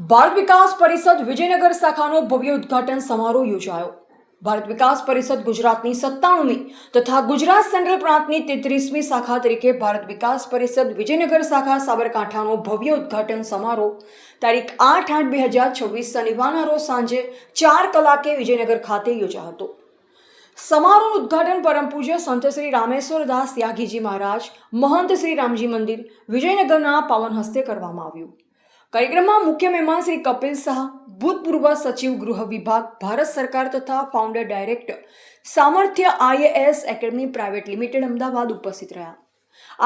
ભારત વિકાસ પરિષદ વિજયનગર શાખાનો ભવ્ય ઉદ્ઘાટન સમારોહ યોજાયો। ભારત વિકાસ પરિષદ ગુજરાતની 97મી તથા ગુજરાત સેન્ટ્રલ પ્રાંતની 33મી શાખા તરીકે ભારત વિકાસ પરિષદ વિજયનગર શાખા સાબરકાંઠાનો ભવ્ય ઉદ્ઘાટન સમારોહ તારીખ 8/8/2026 શનિવારના રોજ સાંજે 4 કલાકે વિજયનગર ખાતે યોજાયો હતો। समारोह उद्घाटन परम पूज्य संत श्री रामेश्वर दास त्यागीजी महाराज महंत श्री रामजी मंदिर विजयनगरना पावन हस्ते करवामां आव्युं। कार्यक्रमમાં મુખ્ય મહેમાન શ્રી કપિલ શાહ, ભૂતપૂર્વ સચિવ ગૃહ વિભાગ ભારત સરકાર તથા ફાઉન્ડર ડાયરેક્ટર સામર્થ્ય IAS academy private limited Ahmedabad ઉપસ્થિત રહ્યા।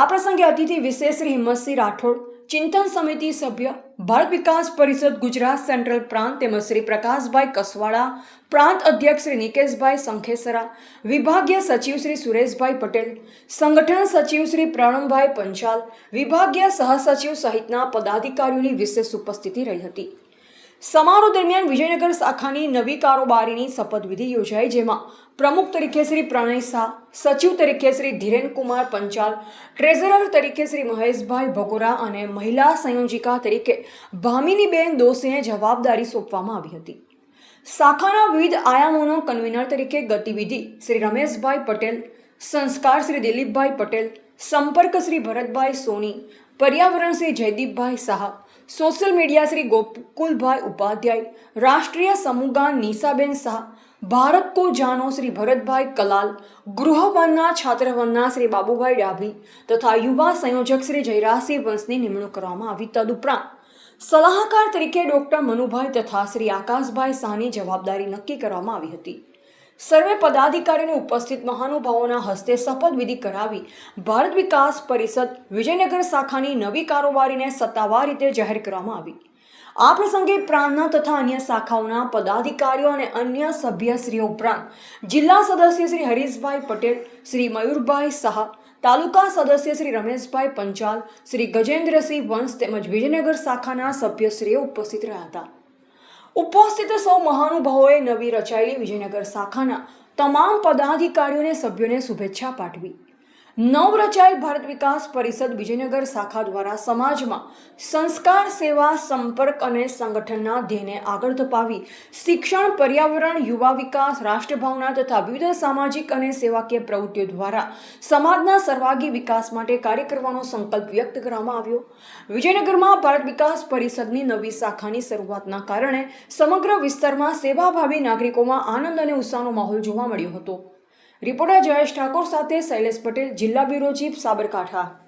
આ પ્રસંગે અતિથિ વિશેષ શ્રી હિંમતસિંહ રાઠોડ, ચિંતન સમિતિ સભ્ય ભારત વિકાસ પરિષદ ગુજરાત સેન્ટ્રલ પ્રાંત તેમજ શ્રી પ્રકાશભાઈ કસવાડા, પ્રાંત અધ્યક્ષ શ્રી નિકેશભાઈ સંખેસરા, વિભાગીય સચિવ શ્રી સુરેશભાઈ પટેલ, સંગઠન સચિવ શ્રી પ્રણવભાઈ પંચાલ, વિભાગીય સહસચિવ સહિતના પદાધિકારીઓની વિશેષ ઉપસ્થિતિ રહી હતી। સમારોહ દરમિયાન વિજયનગર શાખાની નવી કારોબારીની શપથવિધિ યોજાઈ, જેમાં પ્રમુખ તરીકે શ્રી પ્રણય શાહ, સચિવ તરીકે શ્રી ધીરેન કુમાર પંચાલ, ટ્રેઝરર તરીકે શ્રી મહેશભાઈ ભગોરા અને મહિલા સંયોજિકા તરીકે ભામિનીબેન દોશીને જવાબદારી સોંપવામાં આવી હતી। શાખાના વિવિધ આયામોનો કન્વીનર તરીકે ગતિવિધિ શ્રી રમેશભાઈ પટેલ, સંસ્કાર શ્રી દિલીપભાઈ પટેલ, સંપર્ક શ્રી ભરતભાઈ સોની, પર્યાવરણ શ્રી જયદીપભાઈ શાહ, સોશિયલ મીડિયા શ્રી ગોકુલભાઈ ઉપાધ્યાય, રાષ્ટ્રીય સમૂહગાન નિશાબેન શાહ, ભારત કો જાનો શ્રી ભરતભાઈ કલાલ, ગૃહવનના છાત્રવનના શ્રી બાબુભાઈ ડાભી તથા યુવા સંયોજક શ્રી જયરાજસિંહ વંશની નિમણૂક કરવામાં આવી। તદુપરાંત સલાહકાર તરીકે ડોક્ટર મનુભાઈ તથા શ્રી આકાશભાઈ શાહની જવાબદારી નક્કી કરવામાં આવી હતી। સર્વે પદાધિકારીઓને ઉપસ્થિત મહાનુભાવોના હસ્તે શપથવિધિ કરાવી ભારત વિકાસ પરિષદ વિજયનગર શાખાની નવી કારોબારીને સત્તાવાર રીતે જાહેર કરવામાં આવી। આ પ્રસંગે પ્રાંતના તથા અન્ય શાખાઓના પદાધિકારીઓ અને અન્ય સભ્યશ્રીઓ ઉપરાંત જિલ્લા સદસ્ય શ્રી હરીશભાઈ પટેલ, શ્રી મયુરભાઈ શાહ, તાલુકા સદસ્ય શ્રી રમેશભાઈ પંચાલ, શ્રી ગજેન્દ્રસિંહ વંશ તેમજ વિજયનગર શાખાના સભ્યશ્રીઓ ઉપસ્થિત રહ્યા હતા। ઉપસ્થિત સૌ મહાનુભાવોએ નવી રચાયેલી વિજયનગર શાખાના તમામ પદાધિકારીઓને સભ્યોને શુભેચ્છા પાઠવી। નવ રચાયેલ ભારત વિકાસ પરિષદ વિજયનગર શાખા દ્વારા સમાજમાં સંસ્કાર, સેવા, સંપર્ક અને સંગઠનના ધ્યેયને આગળ ધપાવી શિક્ષણ, પર્યાવરણ, યુવા વિકાસ, રાષ્ટ્રભાવના તથા વિવિધ સામાજિક અને સેવાકીય પ્રવૃત્તિઓ દ્વારા સમાજના સર્વાંગી વિકાસ માટે કાર્ય કરવાનો સંકલ્પ વ્યક્ત કરવામાં આવ્યો। વિજયનગરમાં ભારત વિકાસ પરિષદની નવી શાખાની શરૂઆતના કારણે સમગ્ર વિસ્તારમાં સેવાભાવી નાગરિકોમાં આનંદ અને ઉત્સાહનો માહોલ જોવા મળ્યો હતો। રિપોર્ટર જયેશ ઠાકોર સાથે શૈલેષ પટેલ, જિલ્લા બ્યુરો ચીફ, સાબરકાંઠા।